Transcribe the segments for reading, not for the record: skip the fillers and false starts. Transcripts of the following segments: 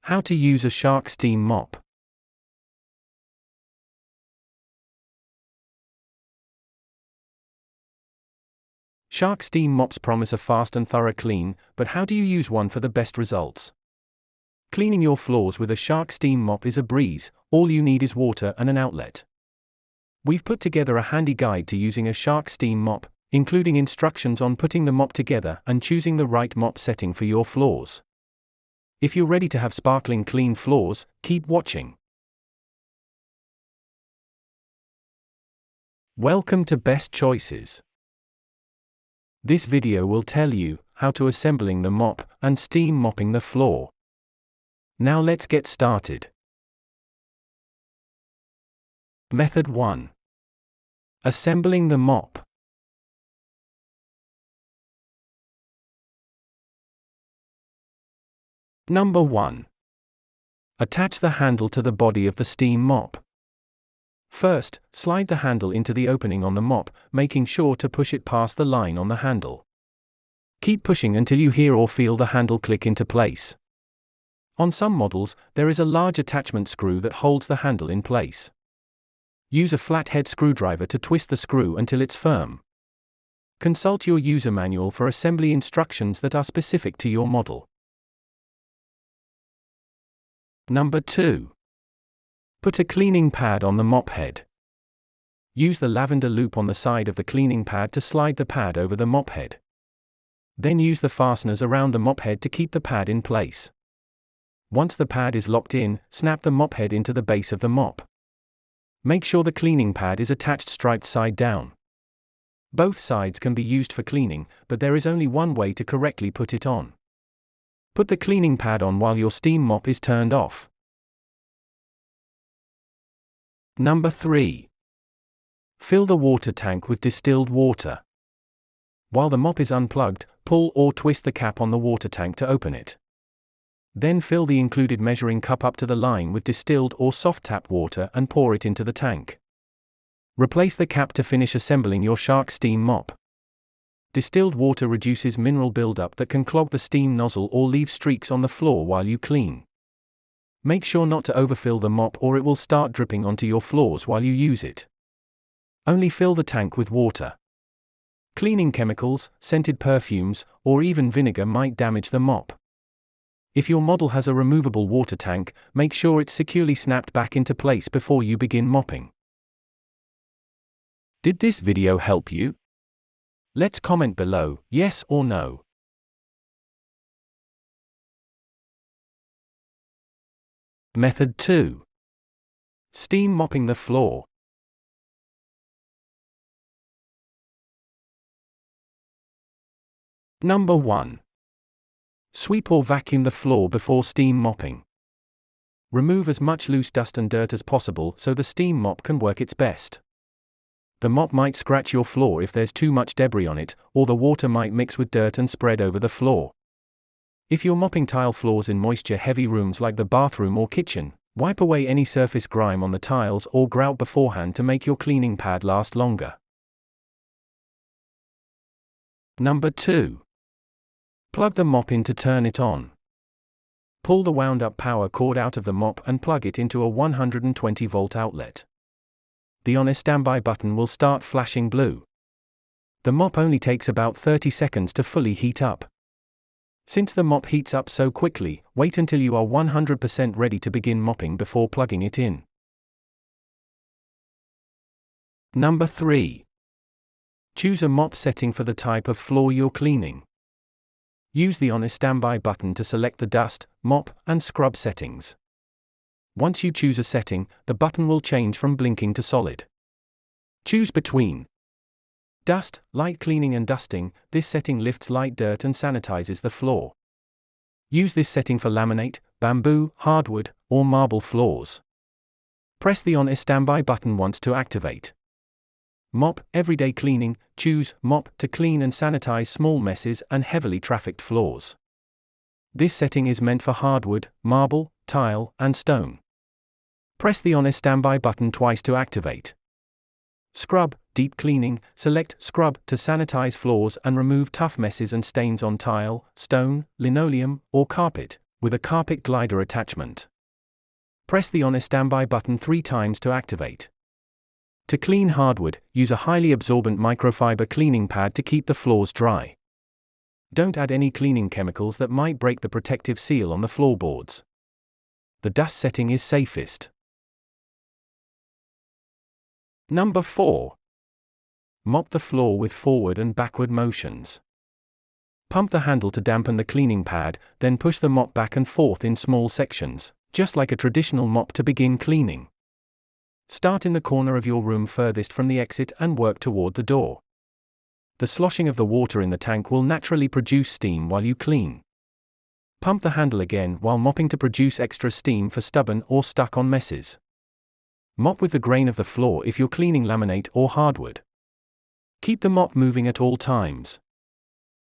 How to use a Shark Steam Mop. Shark Steam Mops promise a fast and thorough clean, but how do you use one for the best results? Cleaning your floors with a Shark Steam Mop is a breeze. All you need is water and an outlet. We've put together a handy guide to using a Shark Steam Mop, including instructions on putting the mop together and choosing the right mop setting for your floors. If you're ready to have sparkling clean floors, keep watching. Welcome to Best Choices. This video will tell you how to assembling the mop and steam mopping the floor. Now let's get started. Method 1. Assembling the mop. Number 1. Attach the handle to the body of the steam mop. First, slide the handle into the opening on the mop, making sure to push it past the line on the handle. Keep pushing until you hear or feel the handle click into place. On some models, there is a large attachment screw that holds the handle in place. Use a flathead screwdriver to twist the screw until it's firm. Consult your user manual for assembly instructions that are specific to your model. Number 2. Put a cleaning pad on the mop head. Use the lavender loop on the side of the cleaning pad to slide the pad over the mop head. Then use the fasteners around the mop head to keep the pad in place. Once the pad is locked in, snap the mop head into the base of the mop. Make sure the cleaning pad is attached striped side down. Both sides can be used for cleaning, but there is only one way to correctly put it on. Put the cleaning pad on while your steam mop is turned off. Number 3. Fill the water tank with distilled water. While the mop is unplugged, pull or twist the cap on the water tank to open it. Then fill the included measuring cup up to the line with distilled or soft tap water and pour it into the tank. Replace the cap to finish assembling your Shark Steam Mop. Distilled water reduces mineral buildup that can clog the steam nozzle or leave streaks on the floor while you clean. Make sure not to overfill the mop or it will start dripping onto your floors while you use it. Only fill the tank with water. Cleaning chemicals, scented perfumes, or even vinegar might damage the mop. If your model has a removable water tank, make sure it's securely snapped back into place before you begin mopping. Did this video help you? Let's comment below, yes or no. Method 2. Steam mopping the floor. Number 1. Sweep or vacuum the floor before steam mopping. Remove as much loose dust and dirt as possible so the steam mop can work its best. The mop might scratch your floor if there's too much debris on it, or the water might mix with dirt and spread over the floor. If you're mopping tile floors in moisture-heavy rooms like the bathroom or kitchen, wipe away any surface grime on the tiles or grout beforehand to make your cleaning pad last longer. Number 2. Plug the mop in to turn it on. Pull the wound-up power cord out of the mop and plug it into a 120-volt outlet. The on standby button will start flashing blue. The mop only takes about 30 seconds to fully heat up. Since the mop heats up so quickly, wait until you are 100% ready to begin mopping before plugging it in. Number 3. Choose a mop setting for the type of floor you're cleaning. Use the on standby button to select the dust, mop, and scrub settings. Once you choose a setting, the button will change from blinking to solid. Choose between dust, light cleaning and dusting. This setting lifts light dirt and sanitizes the floor. Use this setting for laminate, bamboo, hardwood, or marble floors. Press the on standby button once to activate. Mop, everyday cleaning. Choose mop to clean and sanitize small messes and heavily trafficked floors. This setting is meant for hardwood, marble, tile, and stone. Press the on standby button twice to activate. Scrub, deep cleaning. Select scrub to sanitize floors and remove tough messes and stains on tile, stone, linoleum, or carpet. with a carpet glider attachment. Press the on standby button 3 times to activate. To clean hardwood, use a highly absorbent microfiber cleaning pad to keep the floors dry. Don't add any cleaning chemicals that might break the protective seal on the floorboards. The dust setting is safest. Number 4. Mop the floor with forward and backward motions. Pump the handle to dampen the cleaning pad, then push the mop back and forth in small sections, just like a traditional mop to begin cleaning. Start in the corner of your room furthest from the exit and work toward the door. The sloshing of the water in the tank will naturally produce steam while you clean. Pump the handle again while mopping to produce extra steam for stubborn or stuck-on messes. Mop with the grain of the floor if you're cleaning laminate or hardwood. Keep the mop moving at all times.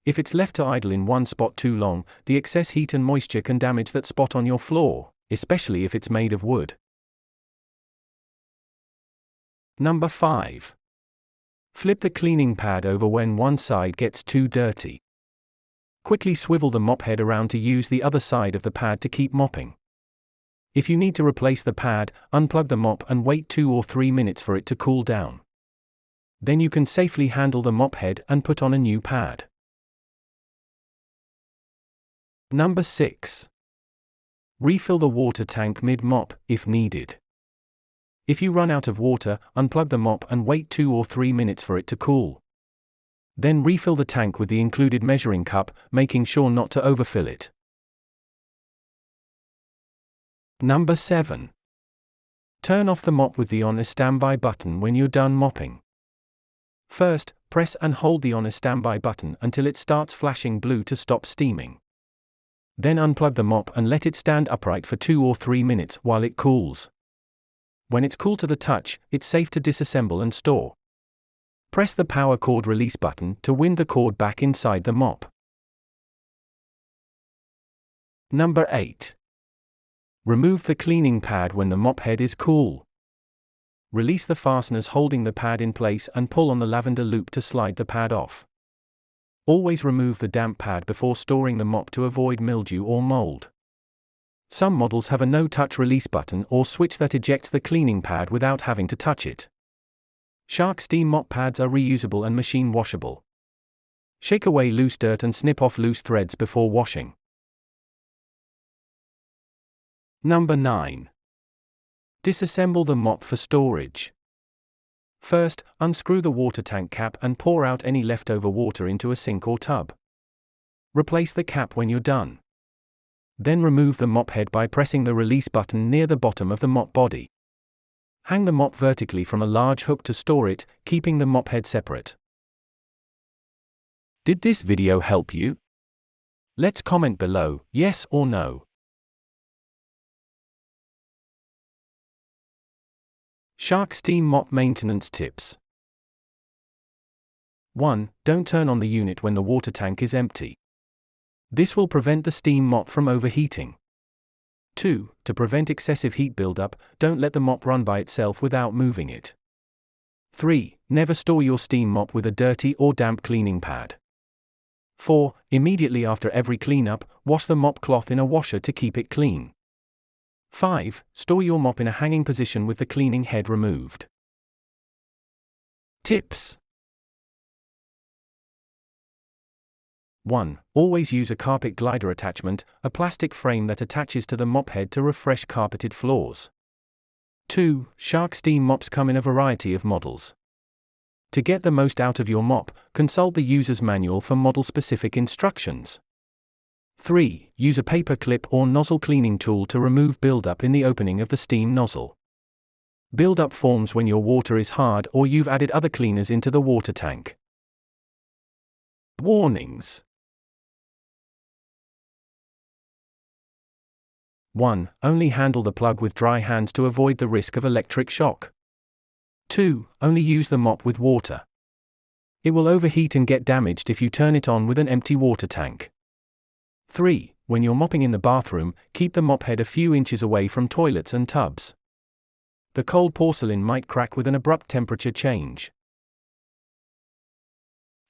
If it's left to idle in one spot too long, the excess heat and moisture can damage that spot on your floor, especially if it's made of wood. Number 5. Flip the cleaning pad over when one side gets too dirty. Quickly swivel the mop head around to use the other side of the pad to keep mopping. If you need to replace the pad, unplug the mop and wait 2 or 3 minutes for it to cool down. Then you can safely handle the mop head and put on a new pad. Number 6. Refill the water tank mid-mop, if needed. If you run out of water, unplug the mop and wait 2 or 3 minutes for it to cool. Then refill the tank with the included measuring cup, making sure not to overfill it. Number 7. Turn off the mop with the on standby button when you're done mopping. First, press and hold the on standby button until it starts flashing blue to stop steaming. Then unplug the mop and let it stand upright for 2 or 3 minutes while it cools. When it's cool to the touch, it's safe to disassemble and store. Press the power cord release button to wind the cord back inside the mop. Number 8. Remove the cleaning pad when the mop head is cool. Release the fasteners holding the pad in place and pull on the lavender loop to slide the pad off. Always remove the damp pad before storing the mop to avoid mildew or mold. Some models have a no-touch release button or switch that ejects the cleaning pad without having to touch it. Shark Steam Mop pads are reusable and machine washable. Shake away loose dirt and snip off loose threads before washing. Number 9. Disassemble the mop for storage. First, unscrew the water tank cap and pour out any leftover water into a sink or tub. Replace the cap when you're done. Then remove the mop head by pressing the release button near the bottom of the mop body. Hang the mop vertically from a large hook to store it, keeping the mop head separate. Did this video help you? Let's comment below, yes or no. Shark Steam Mop maintenance tips. 1. Don't turn on the unit when the water tank is empty. This will prevent the steam mop from overheating. 2. To prevent excessive heat buildup, don't let the mop run by itself without moving it. 3. Never store your steam mop with a dirty or damp cleaning pad. 4. Immediately after every cleanup, wash the mop cloth in a washer to keep it clean. 5. Store your mop in a hanging position with the cleaning head removed. Tips. 1. Always use a carpet glider attachment, a plastic frame that attaches to the mop head to refresh carpeted floors. 2. Shark Steam mops come in a variety of models. To get the most out of your mop, consult the user's manual for model-specific instructions. 3. Use a paper clip or nozzle cleaning tool to remove buildup in the opening of the steam nozzle. Buildup forms when your water is hard or you've added other cleaners into the water tank. Warnings. 1. Only handle the plug with dry hands to avoid the risk of electric shock. 2. Only use the mop with water. It will overheat and get damaged if you turn it on with an empty water tank. 3. When you're mopping in the bathroom, keep the mop head a few inches away from toilets and tubs. The cold porcelain might crack with an abrupt temperature change.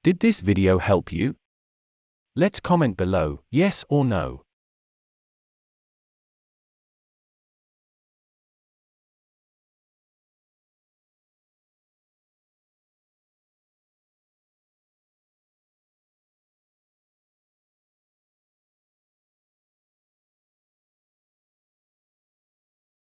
Did this video help you? Let's comment below, yes or no.